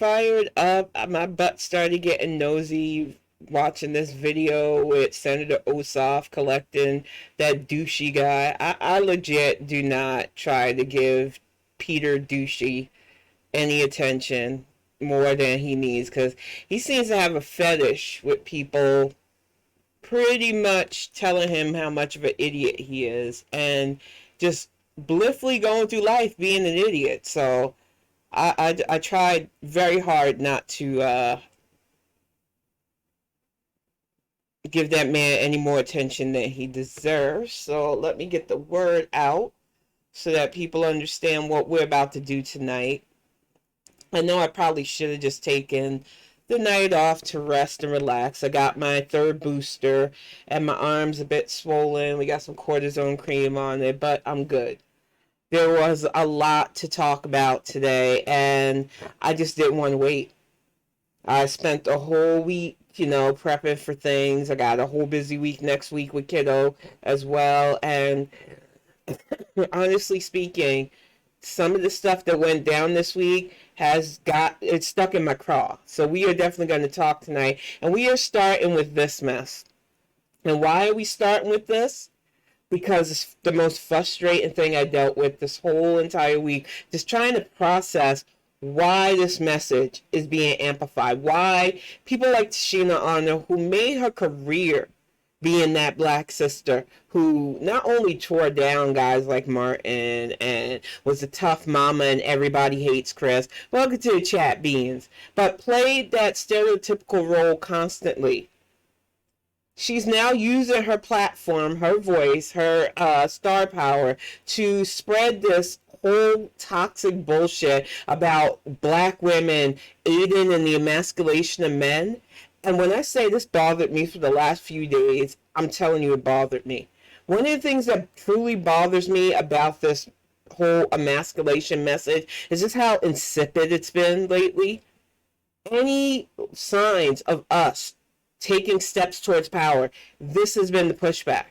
fired up. My butt started getting nosy watching this video with Senator Ossoff collecting that douchey guy. I legit do not try to give Peter Douchey any attention more than he needs, because he seems to have a fetish with people pretty much telling him how much of an idiot he is and just blissfully going through life being an idiot. So I tried very hard not to give that man any more attention than he deserves. So let me get the word out so that people understand what we're about to do tonight. I know I probably should have just taken the night off to rest and relax. I got my third booster and my arm's a bit swollen. We got some cortisone cream on it, but I'm good. There was a lot to talk about today, and I just didn't want to wait. I spent the whole week, prepping for things. I got a whole busy week next week with kiddo as well, and honestly speaking, some of the stuff that went down this week it's stuck in my craw. So we are definitely going to talk tonight. And we are starting with this mess. And why are we starting with this? Because it's the most frustrating thing I dealt with this whole entire week. Just trying to process why this message is being amplified. Why people like Tichina Arnold, who made her career being that black sister who not only tore down guys like Martin and was a tough mama and everybody hates Chris, welcome to the chat beans, but played that stereotypical role constantly. She's now using her platform, her voice, her star power to spread this whole toxic bullshit about black women aiding in the emasculation of men. And when I say this bothered me for the last few days, I'm telling you it bothered me. One of the things that truly bothers me about this whole emasculation message is just how insipid it's been lately. Any signs of us taking steps towards power, this has been the pushback.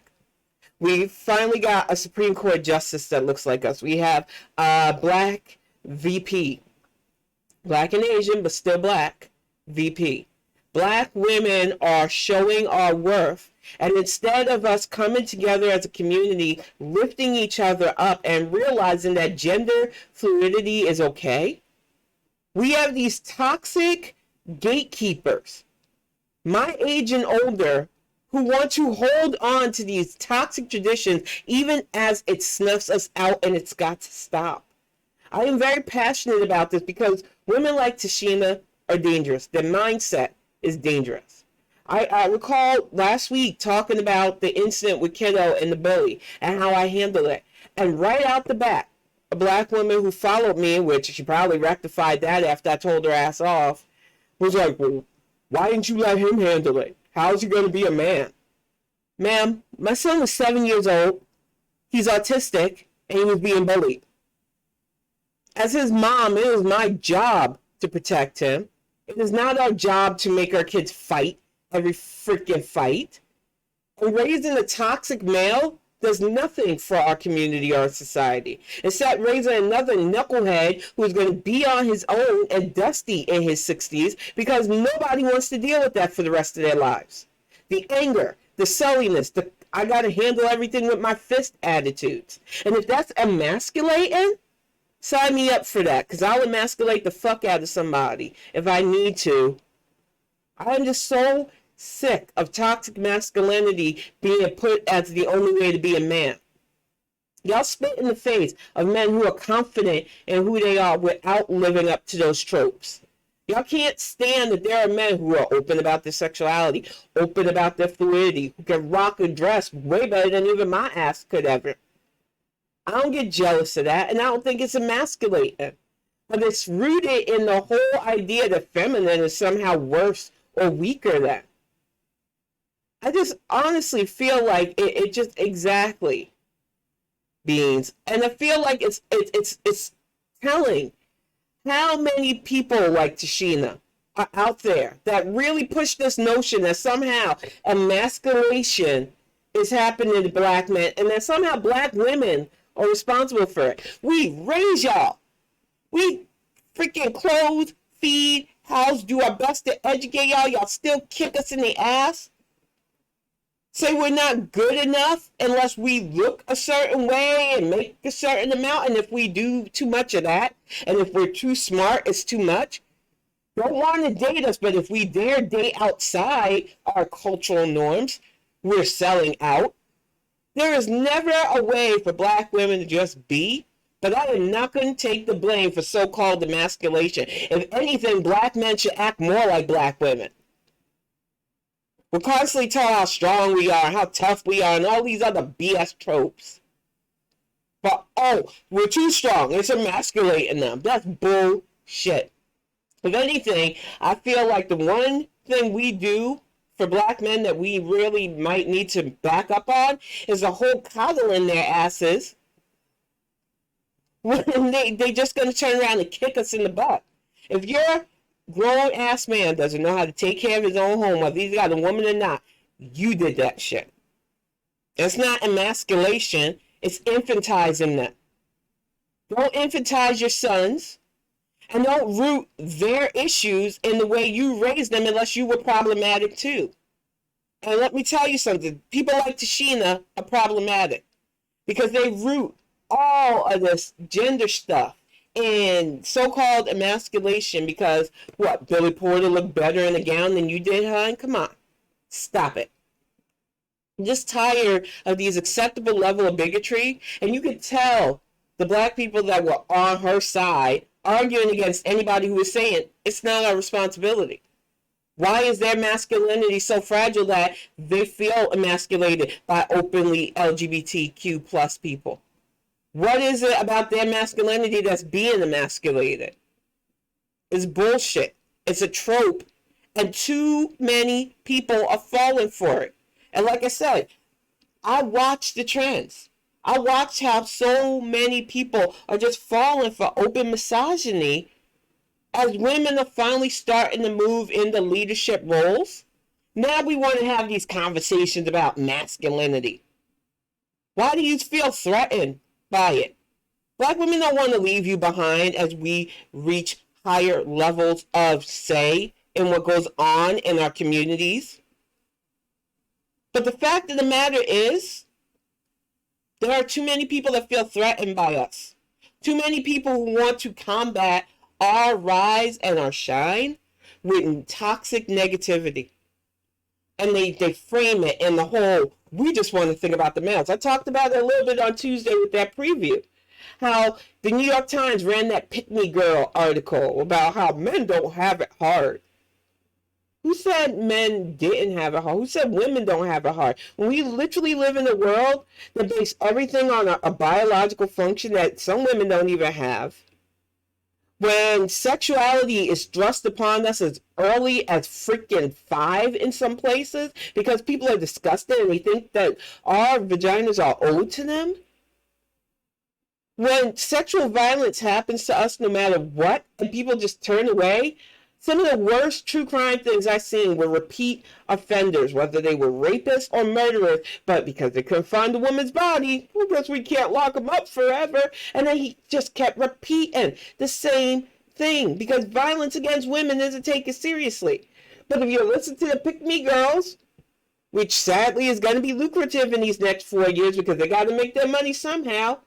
We finally got a Supreme Court justice that looks like us. We have a black VP. Black and Asian, but still black VP. Black women are showing our worth, and instead of us coming together as a community, lifting each other up and realizing that gender fluidity is okay, we have these toxic gatekeepers, my age and older, who want to hold on to these toxic traditions even as it snuffs us out, and it's got to stop. I am very passionate about this because women like Tichina are dangerous. Their mindset is dangerous. I recall last week talking about the incident with kiddo and the bully and how I handled it. And right out the bat, a black woman who followed me, which she probably rectified that after I told her ass off, was like, well, why didn't you let him handle it? How's he going to be a man? Ma'am, my son was 7 years old. He's autistic and he was being bullied. As his mom, it is my job to protect him. It is not our job to make our kids fight every freaking fight. And raising a toxic male does nothing for our community or our society. Instead, raising another knucklehead who's going to be on his own and dusty in his 60s because nobody wants to deal with that for the rest of their lives. The anger, the silliness, I got to handle everything with my fist attitudes. And if that's emasculating, sign me up for that, because I'll emasculate the fuck out of somebody if I need to. I'm just so sick of toxic masculinity being put as the only way to be a man. Y'all spit in the face of men who are confident in who they are without living up to those tropes. Y'all can't stand that there are men who are open about their sexuality, open about their fluidity, who can rock a dress way better than even my ass could ever. I don't get jealous of that, and I don't think it's emasculating. But it's rooted in the whole idea that feminine is somehow worse or weaker than. I just honestly feel like it just exactly beings. And I feel like it's telling how many people like Tichina are out there that really push this notion that somehow emasculation is happening to black men and that somehow black women are responsible for it. We raise y'all. We freaking clothe, feed, house, do our best to educate y'all. Y'all still kick us in the ass. Say we're not good enough unless we look a certain way and make a certain amount. And if we do too much of that, and if we're too smart, it's too much. Don't want to date us, but if we dare date outside our cultural norms, we're selling out. There is never a way for black women to just be, but I am not going to take the blame for so-called emasculation. If anything, black men should act more like black women. We're constantly told how strong we are, how tough we are, and all these other BS tropes. But, oh, we're too strong. It's emasculating them. That's bullshit. If anything, I feel like the one thing we do for black men that we really might need to back up on is the whole coddling their asses. When they just going to turn around and kick us in the butt. If your grown-ass man doesn't know how to take care of his own home, whether he's got a woman or not, you did that shit. It's not emasculation. It's infantizing them. Don't infantize your sons. And don't root their issues in the way you raised them unless you were problematic too. And let me tell you something. People like Tichina are problematic because they root all of this gender stuff in so-called emasculation because, what, Billy Porter looked better in a gown than you did, hon? Come on. Stop it. I'm just tired of these acceptable level of bigotry. And you could tell the black people that were on her side arguing against anybody who was saying it's not our responsibility. Why is their masculinity so fragile that they feel emasculated by openly LGBTQ plus people? What is it about their masculinity that's being emasculated? It's bullshit. It's a trope. And too many people are falling for it. And like I said, I watch the trends. I watch how so many people are just falling for open misogyny as women are finally starting to move into leadership roles. Now we want to have these conversations about masculinity. Why do you feel threatened by it? Black women don't want to leave you behind as we reach higher levels of say in what goes on in our communities. But the fact of the matter is, there are too many people that feel threatened by us. Too many people who want to combat our rise and our shine with toxic negativity. And they frame it in the whole, we just want to think about the males. I talked about it a little bit on Tuesday with that preview. How the New York Times ran that Pick Me Girl article about how men don't have it hard. Who said men didn't have it hard? Who said women don't have it hard? When we literally live in a world that based everything on a biological function that some women don't even have. When sexuality is thrust upon us as early as freaking 5 in some places because people are disgusted and they think that our vaginas are owed to them. When sexual violence happens to us no matter what and people just turn away. Some of the worst true crime things I've seen were repeat offenders, whether they were rapists or murderers, but because they couldn't find a woman's body, I guess we can't lock them up forever. And then he just kept repeating the same thing because violence against women isn't taken seriously. But if you listen to the Pick Me Girls, which sadly is going to be lucrative in these next 4 years because they got to make their money somehow,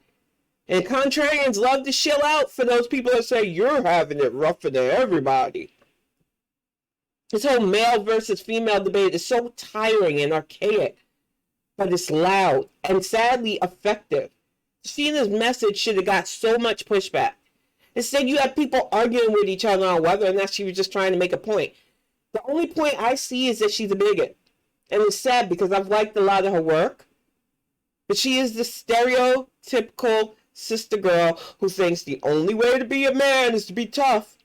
and contrarians love to shill out for those people that say you're having it rougher than everybody. This whole male versus female debate is so tiring and archaic, but it's loud and sadly effective. Tina's message should have got so much pushback. Instead, you have people arguing with each other on whether or not she was just trying to make a point. The only point I see is that she's a bigot. And it's sad because I've liked a lot of her work. But she is the stereotypical sister girl who thinks the only way to be a man is to be tough.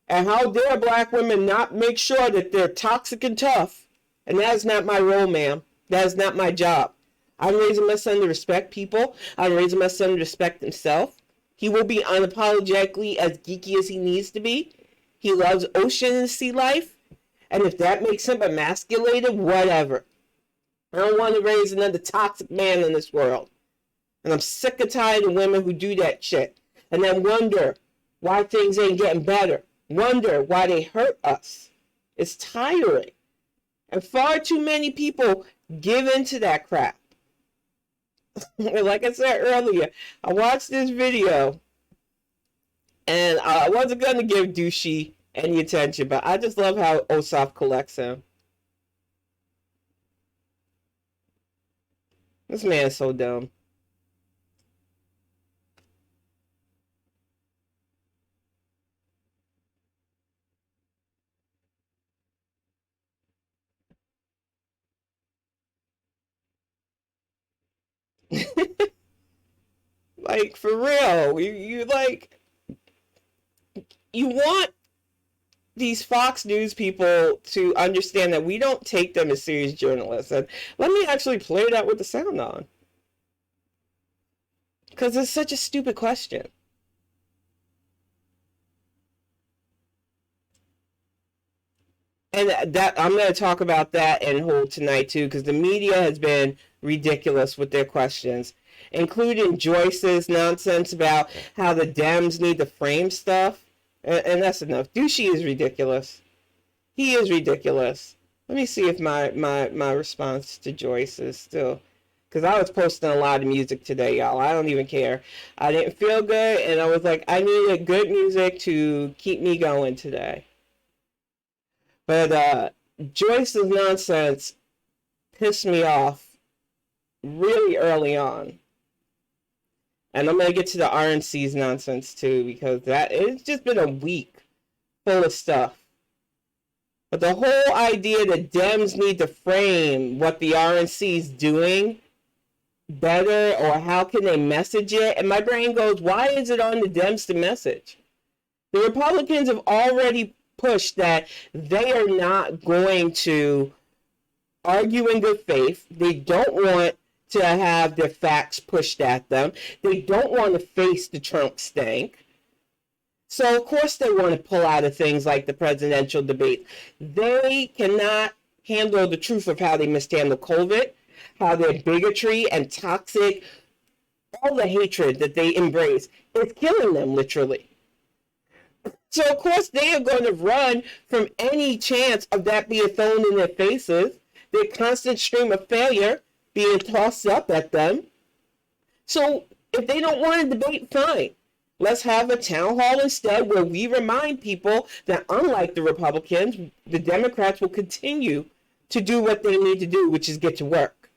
And how dare black women not make sure that they're toxic and tough? And that is not my role, ma'am. That is not my job. I'm raising my son to respect people. I'm raising my son to respect himself. He will be unapologetically as geeky as he needs to be. He loves ocean and sea life. And if that makes him emasculated, whatever. I don't want to raise another toxic man in this world. And I'm sick and tired of women who do that shit. And then wonder why things ain't getting better. wonder why they hurt us. It's tiring. And far too many people give into that crap. Like I said earlier, I watched this video and I wasn't going to give Douchey any attention, but I just love how Ossoff collects him. This man is so dumb. Like, for real, you like, you want these Fox News people to understand that we don't take them as serious journalists. And let me actually play that with the sound on, because it's such a stupid question. And that I'm going to talk about that and whole tonight too, because the media has been ridiculous with their questions, including Joyce's nonsense about how the Dems need to frame stuff. And that's enough. Douchey is ridiculous. He is ridiculous. Let me see if my response to Joyce is still, because I was posting a lot of music today, y'all. I don't even care. I didn't feel good, and I was like, I needed good music to keep me going today. But Joyce's nonsense pissed me off really early on. And I'm going to get to the RNC's nonsense too, because it's just been a week full of stuff. But the whole idea that Dems need to frame what the RNC's doing better, or how can they message it, and my brain goes, why is it on the Dems to message? The Republicans have already pushed that they are not going to argue in good faith. They don't want to have their facts pushed at them. They don't want to face the Trump stank. So, of course, they want to pull out of things like the presidential debate. They cannot handle the truth of how they mishandled COVID, how their bigotry and toxic, all the hatred that they embrace is killing them, literally. So, of course, they are going to run from any chance of that being thrown in their faces, their constant stream of failure being tossed up at them. So, if they don't want to debate, fine. Let's have a town hall instead where we remind people that, unlike the Republicans, the Democrats will continue to do what they need to do, which is get to work.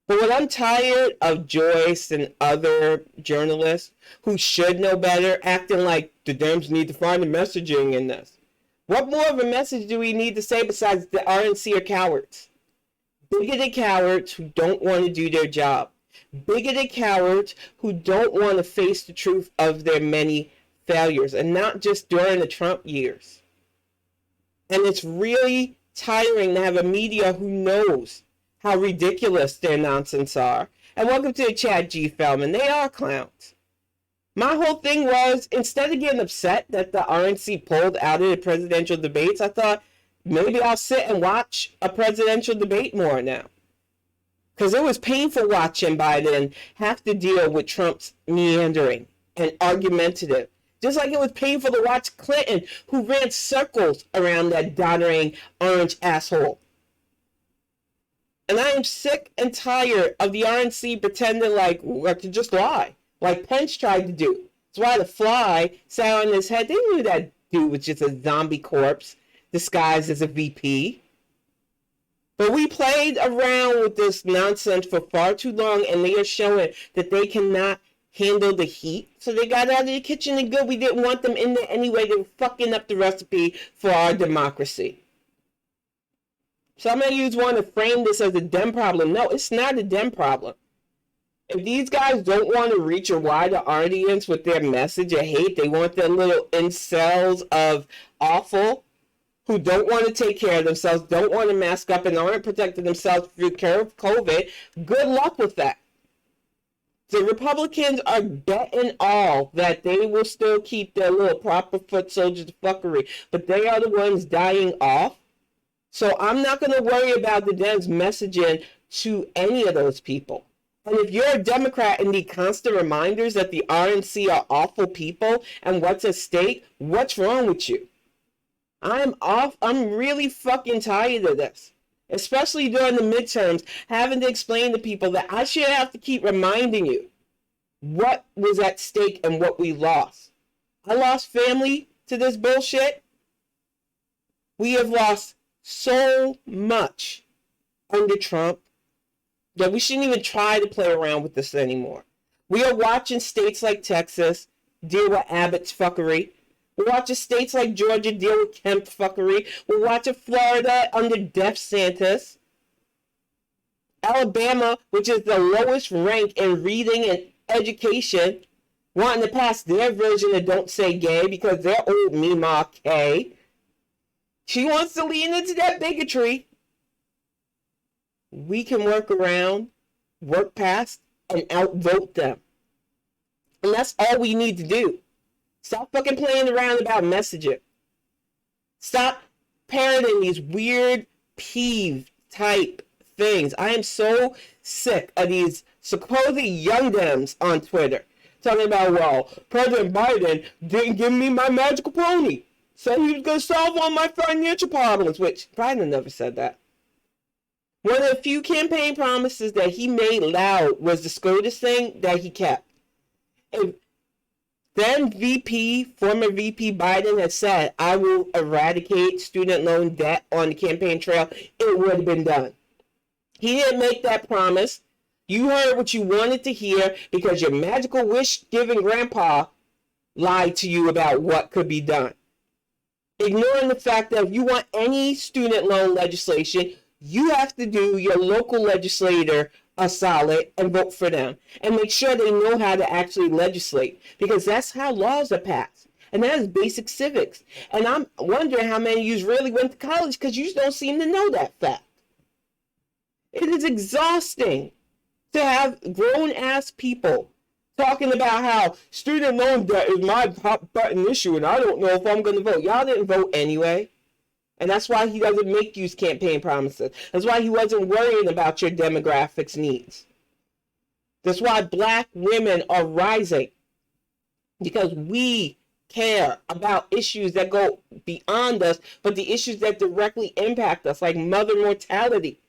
But what I'm tired of Joyce and other journalists who should know better acting like the Dems need to find the messaging in this. What more of a message do we need to say besides the RNC are cowards? Bigoted cowards who don't want to do their job. Bigoted cowards who don't want to face the truth of their many failures, and not just during the Trump years. And it's really tiring to have a media who knows how ridiculous their nonsense are. And welcome to the chat, G. Feldman. They are clowns. My whole thing was, instead of getting upset that the RNC pulled out of the presidential debates, I thought maybe I'll sit and watch a presidential debate more now. Because it was painful watching Biden have to deal with Trump's meandering and argumentative. Just like it was painful to watch Clinton, who ran circles around that doddering orange asshole. And I am sick and tired of the RNC pretending like to just lie, like Pence tried to do. That's why the fly sat on his head. They knew that dude was just a zombie corpse disguised as a VP. But we played around with this nonsense for far too long, and they are showing that they cannot handle the heat. So they got out of the kitchen and good. We didn't want them in there anyway. They were fucking up the recipe for our democracy. So I'm going to use one to frame this as a Dem problem. No, it's not a Dem problem. If these guys don't want to reach a wider audience with their message of hate, they want their little incels of awful who don't want to take care of themselves, don't want to mask up, and aren't protecting themselves through COVID, good luck with that. The Republicans are betting all that they will still keep their little proper foot soldiers fuckery, but they are the ones dying off. So I'm not going to worry about the Dems messaging to any of those people. And if you're a Democrat and need constant reminders that the RNC are awful people and what's at stake, what's wrong with you? I'm really fucking tired of this. Especially during the midterms, having to explain to people that I shouldn't have to keep reminding you what was at stake and what we lost. I lost family to this bullshit. We have lost so much under Trump that we shouldn't even try to play around with this anymore. We are watching states like Texas deal with Abbott's fuckery. We're watching states like Georgia deal with Kemp fuckery. We're watching Florida under DeSantis. Alabama, which is the lowest rank in reading and education, wanting to pass their version of Don't Say Gay because they're old Mima K. She wants to lean into that bigotry. We can work around, work past, and outvote them. And that's all we need to do. Stop fucking playing around about messaging. Stop parroting these weird peeve type things. I am so sick of these supposed young Dems on Twitter talking about, well, President Biden didn't give me my magical pony. Said he was going to solve all my financial problems, which Biden never said that. One of the few campaign promises that he made loud was the SCOTUS thing that he kept. If then former VP Biden had said, I will eradicate student loan debt on the campaign trail, it would have been done. He didn't make that promise. You heard what you wanted to hear because your magical wish-giving grandpa lied to you about what could be done. Ignoring the fact that if you want any student loan legislation, you have to do your local legislator a solid and vote for them and make sure they know how to actually legislate, because that's how laws are passed, and that is basic civics. And I'm wondering how many of you really went to college because you don't seem to know that fact. It is exhausting to have grown-ass people talking about how student loan debt is my hot button issue and I don't know if I'm going to vote. Y'all didn't vote anyway. And that's why he doesn't make you campaign promises. That's why he wasn't worrying about your demographics needs. That's why black women are rising. Because we care about issues that go beyond us, but the issues that directly impact us, like mother mortality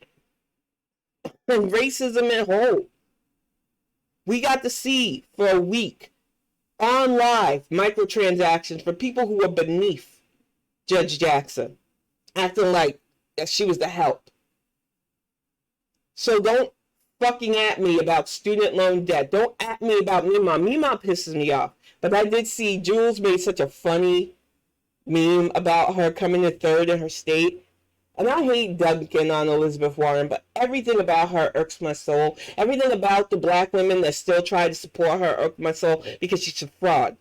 and racism at home. We got to see for a week on live microtransactions for people who were beneath Judge Jackson, acting like she was the help. So don't fucking at me about student loan debt. Don't at me about Mima. Mima pisses me off. But I did see Jules made such a funny meme about her coming in third in her state. And I hate dunking on Elizabeth Warren, but everything about her irks my soul. Everything about the black women that still try to support her irks my soul because she's a fraud.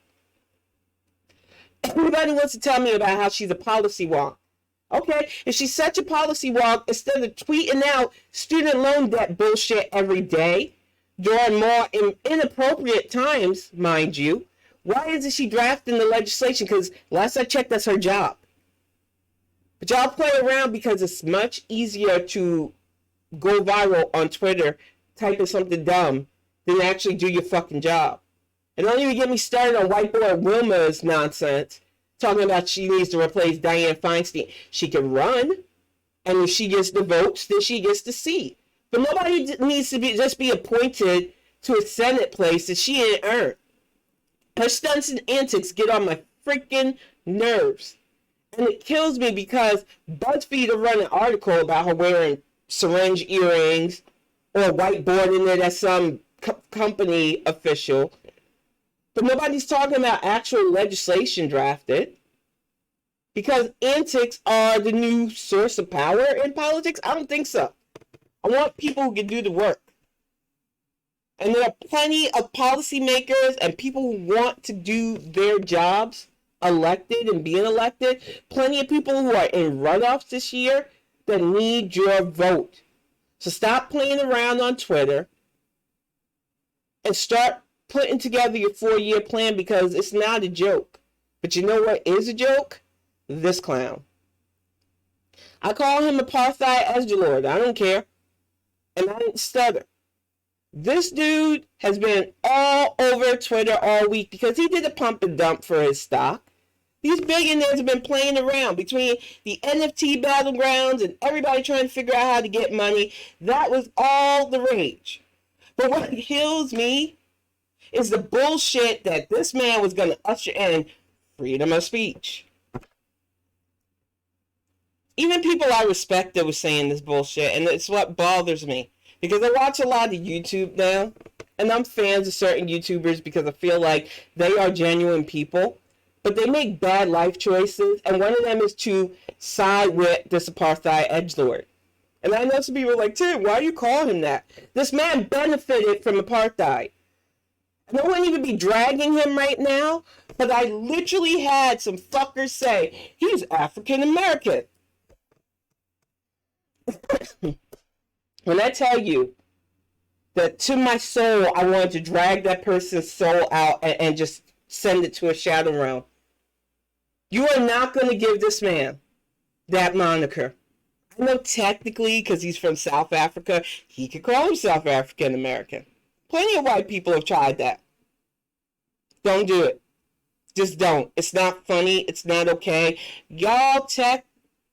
Everybody wants to tell me about how she's a policy wonk. Okay, if she's such a policy wonk, instead of tweeting out student loan debt bullshit every day, during more inappropriate times, mind you, why isn't she drafting the legislation? Because last I checked, that's her job. But y'all play around because it's much easier to go viral on Twitter typing something dumb than actually do your fucking job. And don't even get me started on whiteboard Wilma's nonsense, talking about she needs to replace Dianne Feinstein. She can run, and if she gets the votes, then she gets the seat. But nobody needs to just be appointed to a Senate place that she ain't earned. Her stunts and antics get on my freaking nerves. And it kills me because BuzzFeed will run an article about her wearing syringe earrings or a whiteboard in there that's some company official. But nobody's talking about actual legislation drafted. Because antics are the new source of power in politics? I don't think so. I want people who can do the work. And there are plenty of policymakers and people who want to do their jobs elected and being elected. Plenty of people who are in runoffs this year that need your vote. So stop playing around on Twitter and start putting together your 4-year plan, because it's not a joke. But you know what is a joke? This clown. I call him Apatheid Edgelord. I don't care. And I didn't stutter. This dude has been all over Twitter all week because he did a pump and dump for his stock. These billionaires have been playing around between the NFT battlegrounds and everybody trying to figure out how to get money. That was all the rage. But what kills me is the bullshit that this man was going to usher in freedom of speech. Even people I respect that was saying this bullshit, and it's what bothers me. Because I watch a lot of YouTube now, and I'm fans of certain YouTubers because I feel like they are genuine people, but they make bad life choices, and one of them is to side with this Apatheid Edgelord. And I know some people are like, Tim, why do you call him that? This man benefited from apartheid. And I wouldn't even be dragging him right now, but I literally had some fuckers say, he's African American. When I tell you that to my soul, I wanted to drag that person's soul out and just send it to a shadow realm. You are not going to give this man that moniker. I know technically, because he's from South Africa, he could call himself African American. Plenty of white people have tried that. Don't do it. Just don't. It's not funny. It's not okay. Y'all tech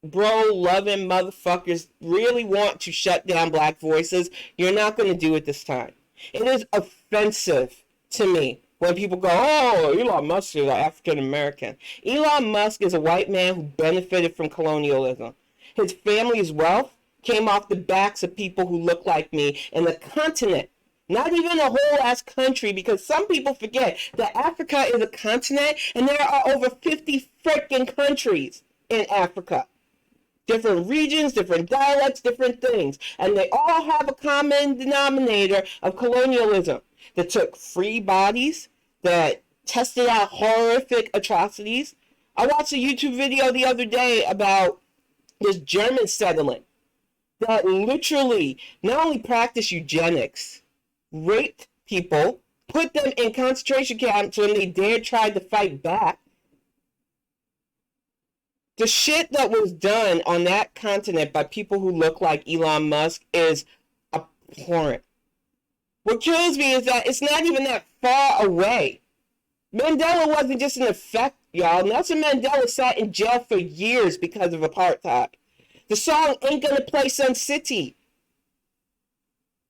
bro loving motherfuckers really want to shut down black voices. You're not going to do it this time. It is offensive to me when people go, oh, Elon Musk is African American. Elon Musk is a white man who benefited from colonialism. His family's wealth came off the backs of people who look like me in the continent. Not even a whole ass country, because some people forget that Africa is a continent and there are over 50 freaking countries in Africa. Different regions, different dialects, different things. And they all have a common denominator of colonialism that took free bodies, that tested out horrific atrocities. I watched a YouTube video the other day about this German settlement that literally not only practiced eugenics, raped people, put them in concentration camps when they dared try to fight back. The shit that was done on that continent by people who look like Elon Musk is abhorrent. What kills me is that it's not even that far away. Mandela wasn't just an effect, y'all. Nelson Mandela sat in jail for years because of apartheid. The song Ain't Gonna Play Sun City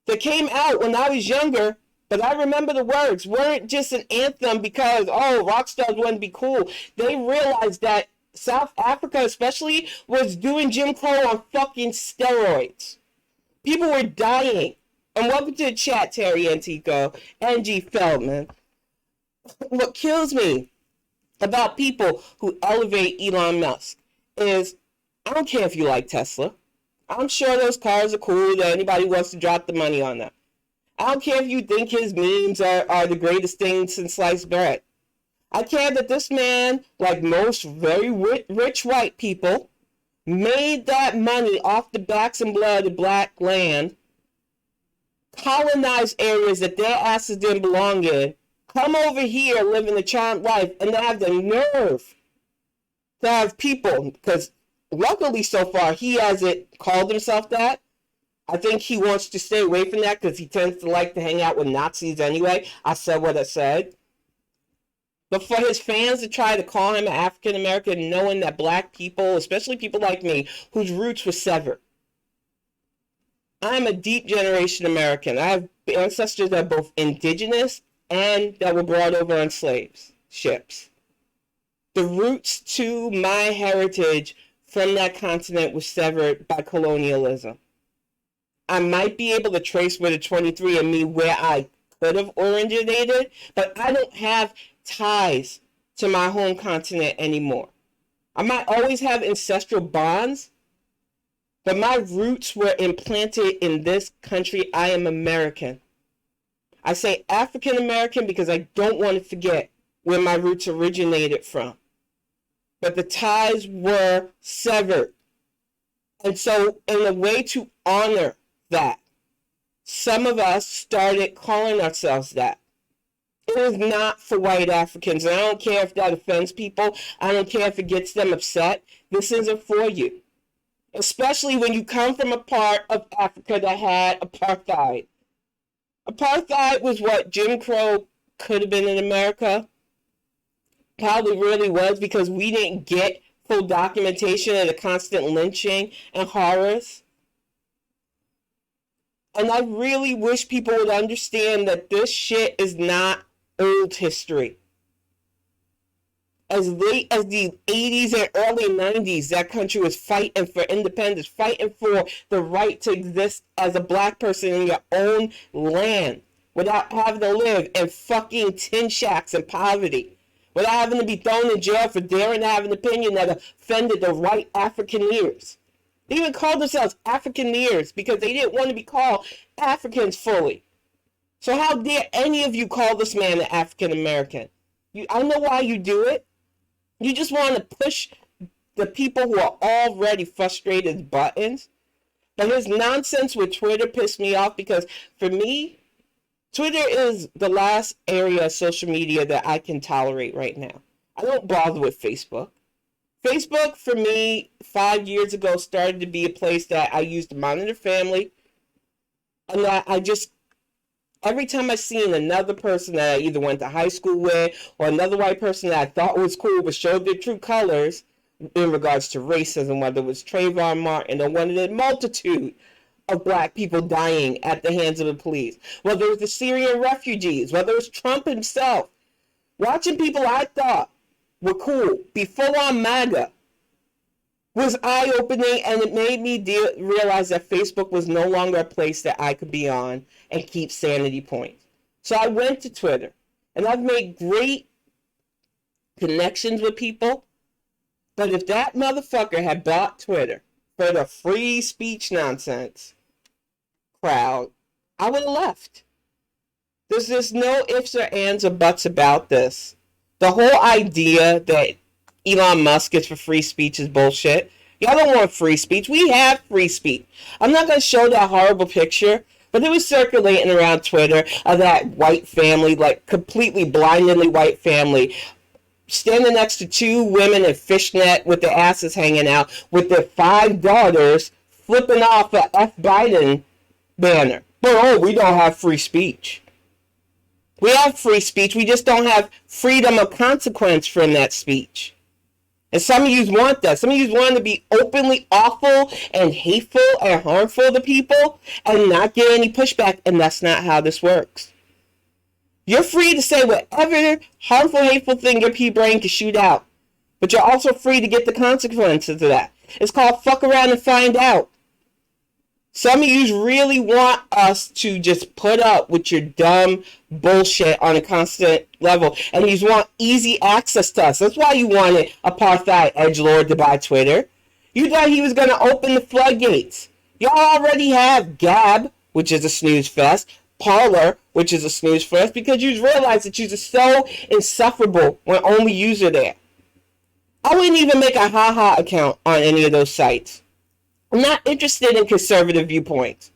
that came out when I was younger, but I remember the words, weren't just an anthem because, oh, rock stars wanted to be cool. They realized that South Africa especially was doing Jim Crow on fucking steroids. People were dying. And welcome to the chat, Terry Antico, Angie Feldman. What kills me about people who elevate Elon Musk is, I don't care if you like Tesla. I'm sure those cars are cool that anybody wants to drop the money on them. I don't care if you think his memes are the greatest thing since sliced bread. I care that this man, like most very rich white people, made that money off the backs and blood of black land, colonized areas that their asses didn't belong in, come over here living a charmed life, and they have the nerve to have people, because luckily so far he hasn't called himself that. I think he wants to stay away from that because he tends to like to hang out with Nazis anyway. I said what I said. But for his fans to try to call him an African American, knowing that black people, especially people like me, whose roots were severed. I'm a deep generation American. I have ancestors that are both indigenous and that were brought over on slaves ships. The roots to my heritage from that continent was severed by colonialism. I might be able to trace with a 23andMe where I could have originated, but I don't have ties to my home continent anymore. I might always have ancestral bonds, but my roots were implanted in this country. I am American. I say African American because I don't want to forget where my roots originated from. But the ties were severed. And so in a way to honor that, some of us started calling ourselves that. It is not for white Africans. And I don't care if that offends people. I don't care if it gets them upset. This isn't for you. Especially when you come from a part of Africa that had apartheid. Apartheid was what Jim Crow could have been in America. probably really was because we didn't get full documentation of the constant lynching and horrors. And I really wish people would understand that this shit is not old history. As late as the 80s and early 90s, that country was fighting for independence, fighting for the right to exist as a black person in your own land without having to live in fucking tin shacks and poverty, without having to be thrown in jail for daring to have an opinion that offended the white Afrikaneers. They even called themselves Afrikaneers because they didn't want to be called Africans fully. So how dare any of you call this man an African American? I know why you do it. You just want to push the people who are already frustrated buttons. But his nonsense with Twitter pissed me off because for me, Twitter is the last area of social media that I can tolerate right now. I don't bother with Facebook. Facebook, for me, 5 years ago, started to be a place that I used to monitor family. And that I just, every time I seen another person that I either went to high school with or another white person that I thought was cool but showed their true colors in regards to racism, whether it was Trayvon Martin or one of the multitude of black people dying at the hands of the police, whether it was the Syrian refugees, whether it was Trump himself, watching people I thought were cool be full on MAGA was eye-opening, and it made me realize that Facebook was no longer a place that I could be on and keep sanity points. So I went to Twitter, and I've made great connections with people, but if that motherfucker had bought Twitter for the free speech nonsense crowd, I would have left. There's just no ifs or ands or buts about this. The whole idea that Elon Musk is for free speech is bullshit. Y'all don't want free speech. We have free speech. I'm not going to show that horrible picture, but it was circulating around Twitter of that white family, like completely blindingly white family, standing next to two women in fishnet with their asses hanging out with their 5 daughters flipping off a F. Biden banner. But oh, we don't have free speech. We have free speech. We just don't have freedom of consequence from that speech. And some of you want that. Some of you want to be openly awful and hateful and harmful to people and not get any pushback. And that's not how this works. You're free to say whatever harmful, hateful thing your pea brain can shoot out. But you're also free to get the consequences of that. It's called fuck around and find out. Some of you really want us to just put up with your dumb bullshit on a constant level. And you want easy access to us. That's why you wanted Apatheid Edgelord to buy Twitter. You thought he was going to open the floodgates. Y'all already have Gab, which is a snooze fest. Parlor, which is a snooze fest. Because you realize that you're just so insufferable when only yous are there. I wouldn't even make a haha account on any of those sites. I'm not interested in conservative viewpoints.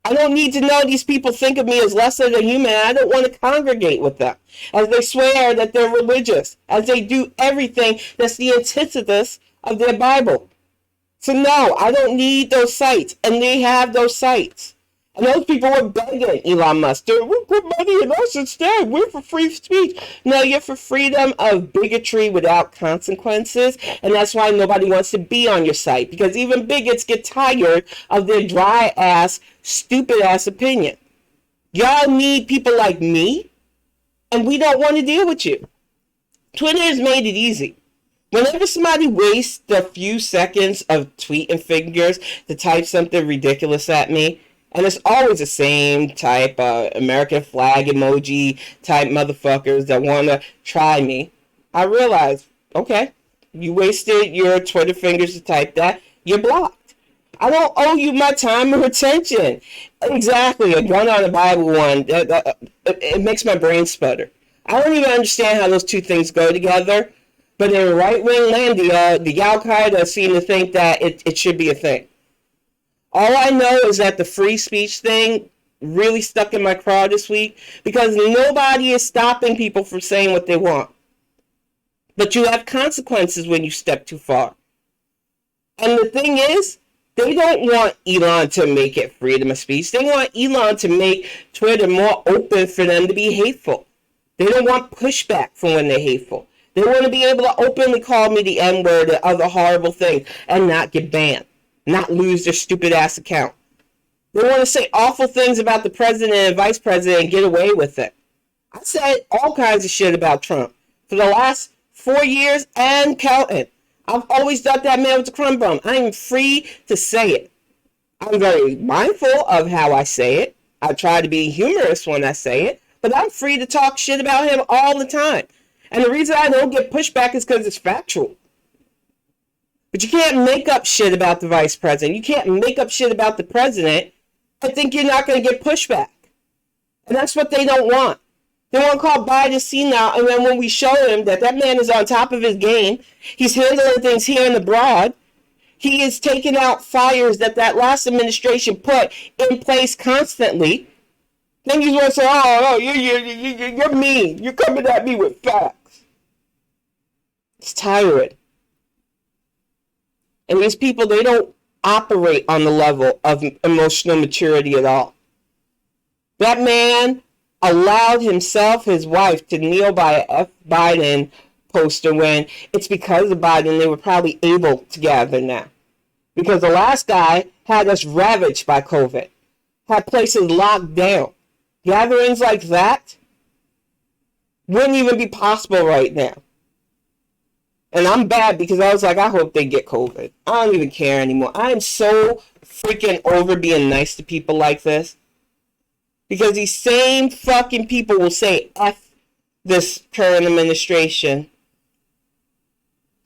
I don't need to know these people think of me as lesser than human. I don't want to congregate with them as they swear that they're religious, as they do everything that's the antithesis of their Bible. So no, I don't need those sites, and they have those sites. And those people were begging Elon Musk, we'll put money in us instead. We're for free speech. No, you're for freedom of bigotry without consequences. And that's why nobody wants to be on your site. Because even bigots get tired of their dry ass, stupid ass opinion. Y'all need people like me. And we don't want to deal with you. Twitter has made it easy. Whenever somebody wastes a few seconds of tweeting fingers to type something ridiculous at me, and it's always the same type of American flag emoji type motherfuckers that want to try me, I realize, okay, you wasted your Twitter fingers to type that, you're blocked. I don't owe you my time or attention. Exactly, a gun on the Bible one, it makes my brain sputter. I don't even understand how those two things go together, but in right-wing landia, the Al-Qaeda seem to think that it should be a thing. All I know is that the free speech thing really stuck in my craw this week because nobody is stopping people from saying what they want. But you have consequences when you step too far. And the thing is, they don't want Elon to make it freedom of speech. They want Elon to make Twitter more open for them to be hateful. They don't want pushback from when they're hateful. They want to be able to openly call me the N-word and other horrible things and not get banned, not lose their stupid ass account. They want to say awful things about the president and vice president and get away with it. I said all kinds of shit about Trump for the last 4 years and counting. I've always thought that man was a crumb bum. I am free to say it. I'm very mindful of how I say it. I try to be humorous when I say it, but I'm free to talk shit about him all the time. And the reason I don't get pushback is because it's factual. But you can't make up shit about the vice president. You can't make up shit about the president and think you're not going to get pushback. And that's what they don't want. They want to call Biden senile, and then when we show him that that man is on top of his game, he's handling things here and abroad, he is taking out fires that last administration put in place constantly. Then you want to say, oh, you're mean. You're coming at me with facts. It's tiring. And these people, they don't operate on the level of emotional maturity at all. That man allowed himself, his wife, to kneel by a F. Biden poster when it's because of Biden they were probably able to gather now. Because the last guy had us ravaged by COVID, had places locked down. Gatherings like that wouldn't even be possible right now. And I'm bad because I was like, I hope they get COVID. I don't even care anymore. I am so freaking over being nice to people like this. Because these same fucking people will say F this current administration.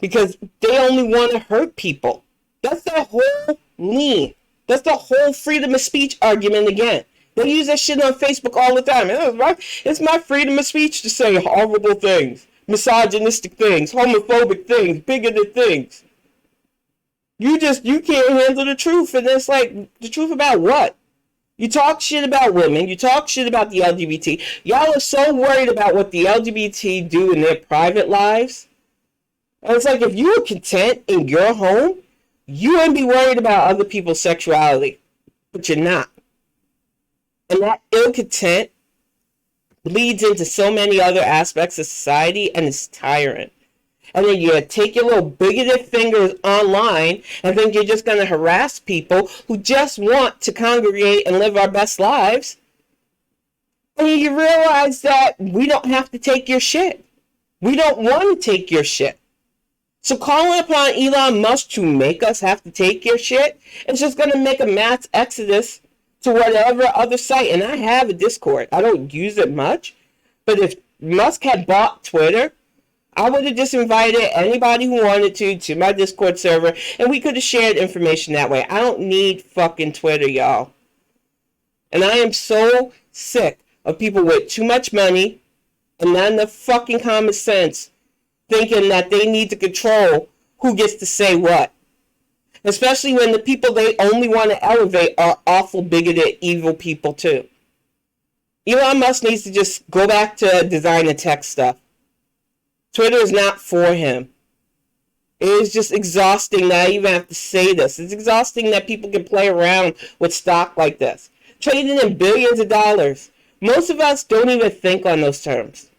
Because they only want to hurt people. That's their whole lean. That's the whole freedom of speech argument again. They use that shit on Facebook all the time. It's my freedom of speech to say horrible things, misogynistic things, homophobic things, bigoted things. You can't handle the truth. And it's like, the truth about what? You talk shit about women. You talk shit about the LGBT. Y'all are so worried about what the LGBT do in their private lives. And it's like, if you were content in your home, you wouldn't be worried about other people's sexuality. But you're not. And that ill content bleeds into so many other aspects of society, and it's tiring. And then you take your little bigoted fingers online and think you're just going to harass people who just want to congregate and live our best lives. And you realize that we don't have to take your shit. We don't want to take your shit. So calling upon Elon Musk to make us have to take your shit is just going to make a mass exodus to whatever other site. And I have a Discord. I don't use it much. But if Musk had bought Twitter, I would have just invited anybody who wanted to my Discord server, and we could have shared information that way. I don't need fucking Twitter, y'all. And I am so sick of people with too much money and not enough fucking common sense thinking that they need to control who gets to say what. Especially when the people they only want to elevate are awful, bigoted, evil people too. Elon Musk needs to just go back to design and tech stuff. Twitter is not for him. It is just exhausting that I even have to say this. It's exhausting that people can play around with stock like this. Trading in billions of dollars. Most of us don't even think on those terms.